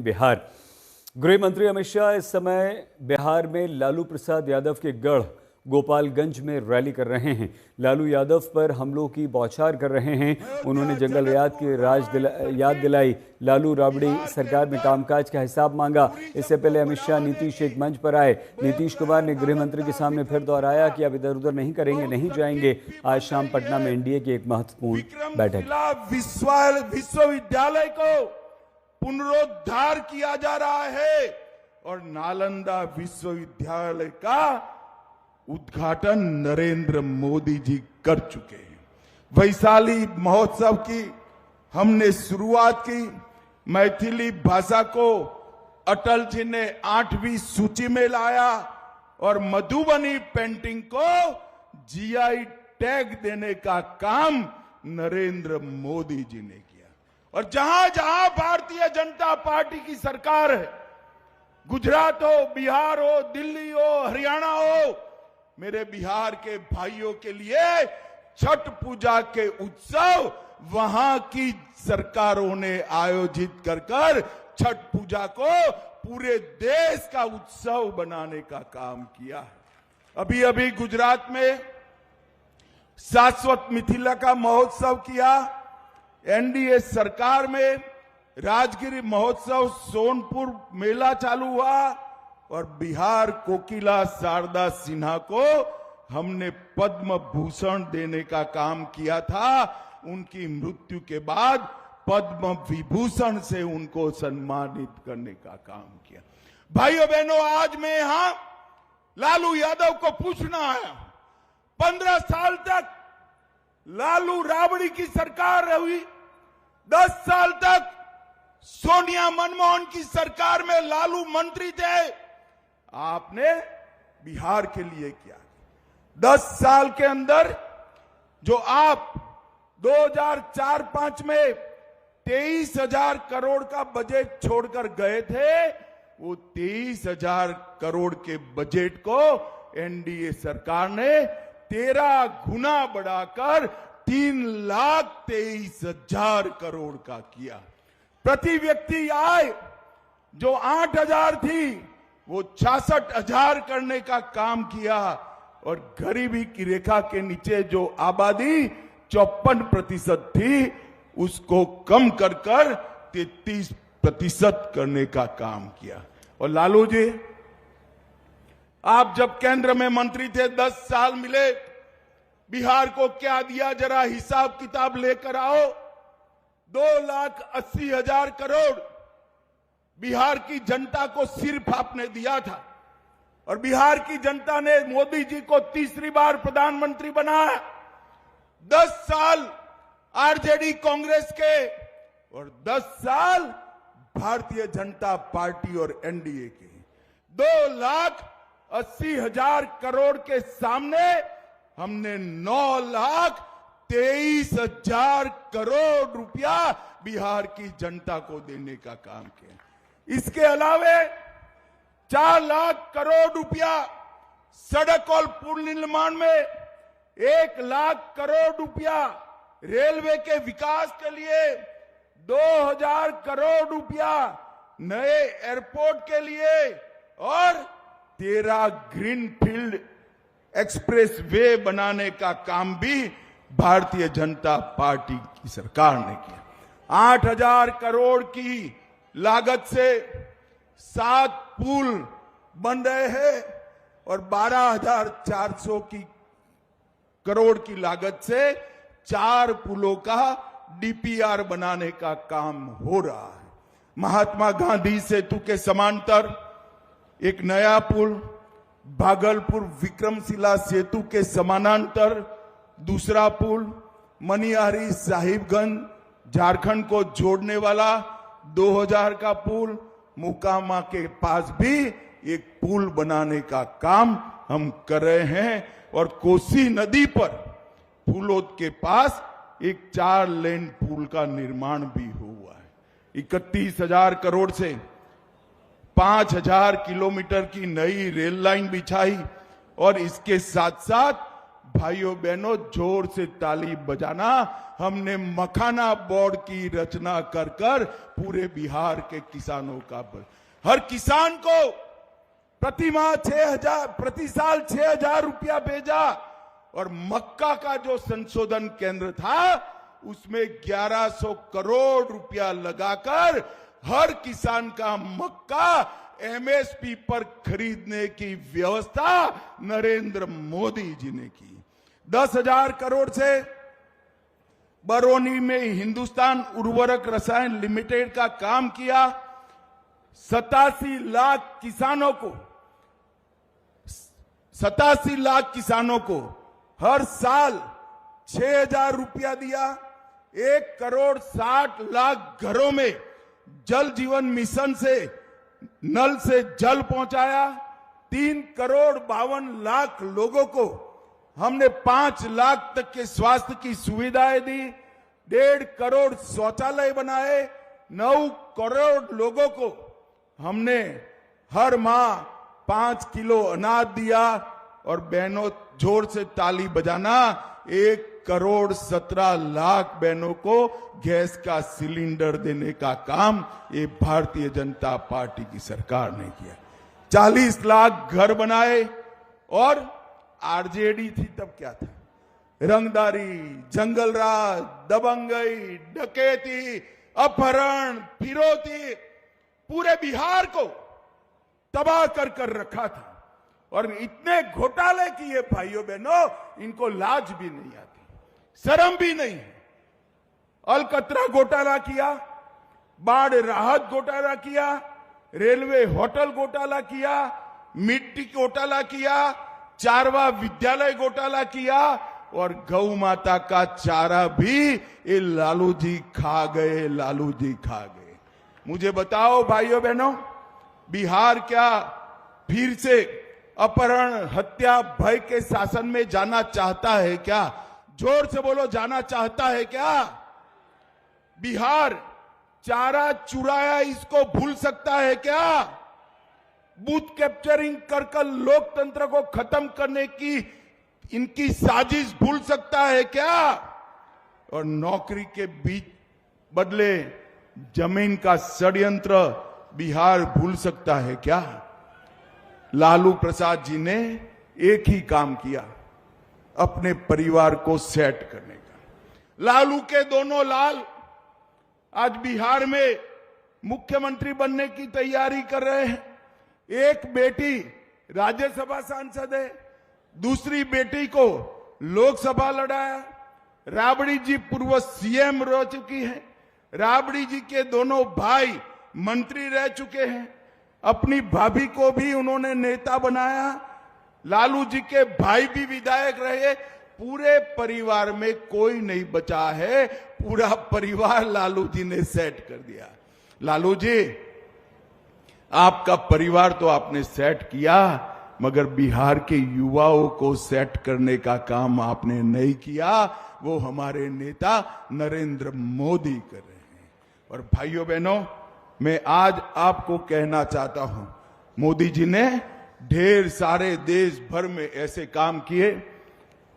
बिहार। गृह मंत्री अमित शाह इस समय बिहार में लालू प्रसाद यादव के गढ़ गोपालगंज में रैली कर रहे हैं। लालू यादव पर हमलों की बौछार कर रहे हैं। उन्होंने जंगल याद की याद दिलाई। लालू राबड़ी सरकार में कामकाज का हिसाब मांगा। इससे पहले अमित शाह नीतीश एक मंच पर आए। नीतीश कुमार ने गृह मंत्री के सामने फिर दोहराया कि अब इधर उधर नहीं करेंगे, नहीं जाएंगे। आज शाम पटना में एनडीए की एक महत्वपूर्ण बैठक। विश्वविद्यालय को पुनरुद्धार किया जा रहा है और नालंदा विश्वविद्यालय का उद्घाटन नरेंद्र मोदी जी कर चुके हैं। वैशाली महोत्सव की हमने शुरुआत की। मैथिली भाषा को अटल जी ने 8वीं सूची में लाया और मधुबनी पेंटिंग को जीआई टैग देने का काम नरेंद्र मोदी जी ने किया। और जहां जहां भारतीय जनता पार्टी की सरकार है, गुजरात हो, बिहार हो, दिल्ली हो, हरियाणा हो, मेरे बिहार के भाइयों के लिए छठ पूजा के उत्सव वहां की सरकारों ने आयोजित कर छठ पूजा को पूरे देश का उत्सव बनाने का काम किया है। अभी अभी गुजरात में शाश्वत मिथिला का महोत्सव किया। एनडीए सरकार में राजगिरी महोत्सव सोनपुर मेला चालू हुआ और बिहार कोकिला शारदा सिन्हा को हमने पद्म भूषण देने का काम किया था। उनकी मृत्यु के बाद पद्म विभूषण से उनको सम्मानित करने का काम किया। भाइयों बहनों, आज मैं यहां लालू यादव को पूछना आया। 15 साल तक लालू राबड़ी की सरकार रही। 10 साल तक सोनिया मनमोहन की सरकार में लालू मंत्री थे। आपने बिहार के लिए किया। 10 साल के अंदर जो आप 2004-05 में 23,000 करोड़ का बजट छोड़कर गए थे, वो 23,000 करोड़ के बजट को एनडीए सरकार ने 13 गुना बढ़ाकर 3,23,000 करोड़ का किया। प्रति व्यक्ति आय जो 8,000 थी वो 66,000 करने का काम किया और गरीबी की रेखा के नीचे जो आबादी 54% थी उसको कम कर 33% करने का काम किया। और लालू जी, आप जब केंद्र में मंत्री थे, 10 साल मिले, बिहार को क्या दिया जरा हिसाब किताब लेकर आओ। 2,80,000 करोड़ बिहार की जनता को सिर्फ आपने दिया था और बिहार की जनता ने मोदी जी को तीसरी बार प्रधानमंत्री बनाया। 10 साल आरजेडी कांग्रेस के और 10 साल भारतीय जनता पार्टी और एनडीए के। 2,80,000 करोड़ के सामने हमने 9,23,000 करोड़ रुपया बिहार की जनता को देने का काम किया। इसके अलावे 4 लाख करोड़ रुपया सड़क और पुल निर्माण में, 1 लाख करोड़ रुपया रेलवे के विकास के लिए, 2,000 करोड़ रुपया नए एयरपोर्ट के लिए और 13 ग्रीनफील्ड एक्सप्रेस वे बनाने का काम भी भारतीय जनता पार्टी की सरकार ने किया। 8,000 करोड़ की लागत से 7 पुल बन रहे हैं और 12,400 करोड़ की लागत से 4 पुलों का डीपीआर बनाने का काम हो रहा है। महात्मा गांधी सेतु के समांतर एक नया पुल, भागलपुर विक्रमशिला सेतु के समानांतर दूसरा पुल, मनिहारी साहिबगंज झारखंड को जोड़ने वाला 2000 का पुल, मोकामा के पास भी एक पुल बनाने का काम हम कर रहे हैं और कोसी नदी पर फूलोद के पास एक 4 लेन पुल का निर्माण भी हुआ है। 31,000 करोड़ से 5,000 किलोमीटर की नई रेल लाइन बिछाई और इसके साथ साथ भाइयों बहनों, जोर से ताली बजाना। हमने मखाना बोर्ड की रचना कर कर पूरे बिहार के किसानों का हर किसान को प्रति साल 6,000 रुपया भेजा। और मक्का का जो संशोधन केंद्र था उसमें 1100 करोड़ रुपया लगाकर हर किसान का मक्का एमएसपी पर खरीदने की व्यवस्था नरेंद्र मोदी जी ने की। 10,000 करोड़ से बरौनी में हिंदुस्तान उर्वरक रसायन लिमिटेड का काम किया। 87 लाख किसानों को हर साल 6,000 रुपया दिया। 1,60,00,000 घरों में जल जीवन मिशन से नल से जल पहुंचाया। 3,52,00,000 लोगों को हमने 5 लाख तक के स्वास्थ्य की सुविधाएं दी। 1.5 करोड़ शौचालय बनाए। 9 करोड़ लोगों को हमने हर माह 5 किलो अनाज दिया। और बहनों, जोर से ताली बजाना, 1,17,00,000 बहनों को गैस का सिलेंडर देने का काम ये भारतीय जनता पार्टी की सरकार ने किया। 40 लाख घर बनाए। और आरजेडी थी तब क्या था? रंगदारी, जंगलराज, दबंगई, डकैती, अपहरण, फिरौती, पूरे बिहार को तबाह कर कर रखा था। और इतने घोटाले किए भाइयों बहनों, इनको लाज भी नहीं आती, शर्म भी नहीं है। अलकतरा घोटाला किया, बाढ़ राहत घोटाला किया, रेलवे होटल घोटाला किया, मिट्टी घोटाला किया, चारवा विद्यालय घोटाला किया। और गौ माता का चारा भी ये लालू जी खा गए, लालू जी खा गए। मुझे बताओ भाइयों बहनों, बिहार क्या फिर से अपहरण, हत्या, भय के शासन में जाना चाहता है क्या? जोर से बोलो, जाना चाहता है क्या? बिहार चारा चुराया इसको भूल सकता है क्या? बूथ कैप्चरिंग कर लोकतंत्र को खत्म करने की इनकी साजिश भूल सकता है क्या? और नौकरी के बीच बदले जमीन का षड्यंत्र बिहार भूल सकता है क्या? लालू प्रसाद जी ने एक ही काम किया, अपने परिवार को सेट करने का। लालू के दोनों लाल आज बिहार में मुख्यमंत्री बनने की तैयारी कर रहे हैं। एक बेटी राज्यसभा सांसद है, दूसरी बेटी को लोकसभा लड़ाया। राबड़ी जी पूर्व सीएम रह चुकी हैं। राबड़ी जी के दोनों भाई मंत्री रह चुके हैं। अपनी भाभी को भी उन्होंने नेता बनाया। लालू जी के भाई भी विधायक रहे। पूरे परिवार में कोई नहीं बचा है, पूरा परिवार लालू जी ने सेट कर दिया। लालू जी, आपका परिवार तो आपने सेट किया, मगर बिहार के युवाओं को सेट करने का काम आपने नहीं किया। वो हमारे नेता नरेंद्र मोदी कर रहे हैं। और भाइयों बहनों, मैं आज आपको कहना चाहता हूं, मोदी जी ने ढेर सारे देश भर में ऐसे काम किए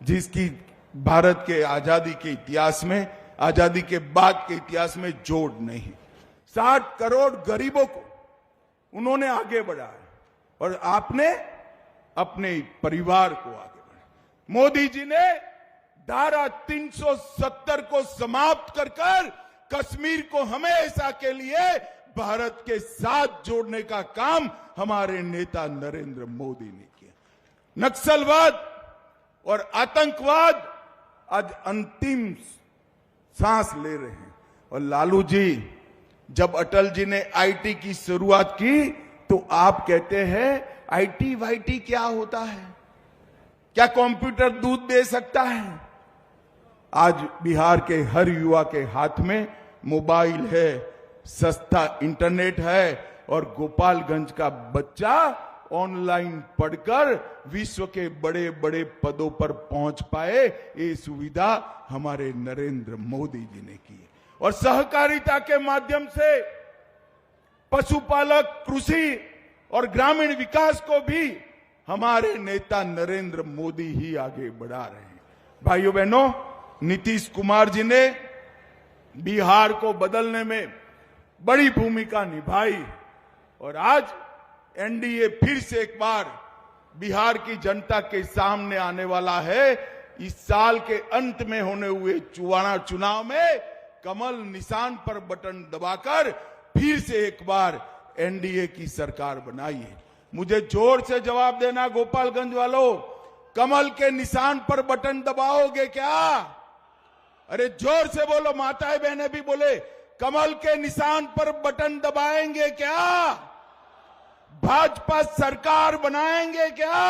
जिसकी भारत के आजादी के इतिहास में, आजादी के बाद के इतिहास में जोड़ नहीं। 60 करोड़ गरीबों को उन्होंने आगे बढ़ाया और आपने अपने परिवार को आगे बढ़ाया। मोदी जी ने धारा 370 को समाप्त कर कश्मीर को हमेशा के लिए भारत के साथ जोड़ने का काम हमारे नेता नरेंद्र मोदी ने किया। नक्सलवाद और आतंकवाद आज अंतिम सांस ले रहे हैं। और लालू जी, जब अटल जी ने आईटी की शुरुआत की तो आप कहते हैं आईटी वाईटी क्या होता है? क्या कंप्यूटर दूध दे सकता है? आज बिहार के हर युवा के हाथ में मोबाइल है, सस्ता इंटरनेट है और गोपालगंज का बच्चा ऑनलाइन पढ़कर विश्व के बड़े बड़े पदों पर पहुंच पाए। ये सुविधा हमारे नरेंद्र मोदी जी ने की है। और सहकारिता के माध्यम से पशुपालक, कृषि और ग्रामीण विकास को भी हमारे नेता नरेंद्र मोदी ही आगे बढ़ा रहे हैं। भाइयों बहनों, नीतीश कुमार जी ने बिहार को बदलने में बड़ी भूमिका निभाई और आज एनडीए फिर से एक बार बिहार की जनता के सामने आने वाला है। इस साल के अंत में होने हुए चुनाव में कमल निशान पर बटन दबाकर फिर से एक बार एनडीए की सरकार बनाई है। मुझे जोर से जवाब देना गोपालगंज वालों, कमल के निशान पर बटन दबाओगे क्या? अरे जोर से बोलो, माताएं बहनें भी बोले, कमल के निशान पर बटन दबाएंगे क्या? भाजपा सरकार बनाएंगे क्या?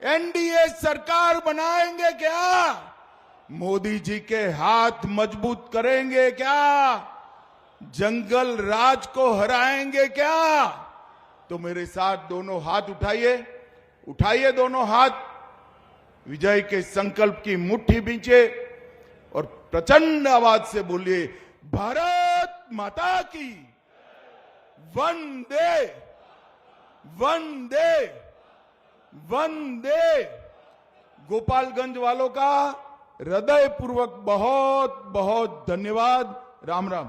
एनडीए सरकार बनाएंगे क्या? मोदी जी के हाथ मजबूत करेंगे क्या? जंगल राज को हराएंगे क्या? तो मेरे साथ दोनों हाथ उठाइए, उठाइए दोनों हाथ, विजय के संकल्प की मुट्ठी बींचे और प्रचंड आवाज से बोलिए, भारत माता की वंदे वंदे वंदे। गोपालगंज वालों का हृदय पूर्वक बहुत बहुत धन्यवाद। राम राम।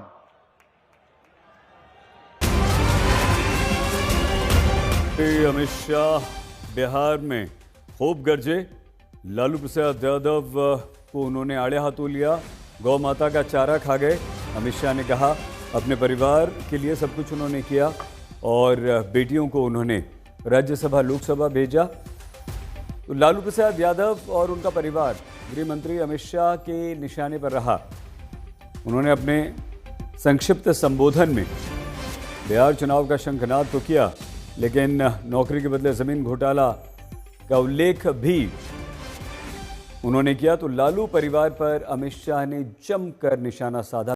अमित शाह बिहार में खूब गरजे। लालू प्रसाद यादव को उन्होंने आड़े हाथों लिया, गौ माता का चारा खा गए। अमित शाह ने कहा अपने परिवार के लिए सब कुछ उन्होंने किया और बेटियों को उन्होंने राज्यसभा लोकसभा भेजा। तो लालू प्रसाद यादव और उनका परिवार गृह मंत्री अमित शाह के निशाने पर रहा। उन्होंने अपने संक्षिप्त संबोधन में बिहार चुनाव का शंखनाद तो किया, लेकिन नौकरी के बदले जमीन घोटाला का उल्लेख भी उन्होंने किया। तो लालू परिवार पर अमित शाह ने जमकर निशाना साधा।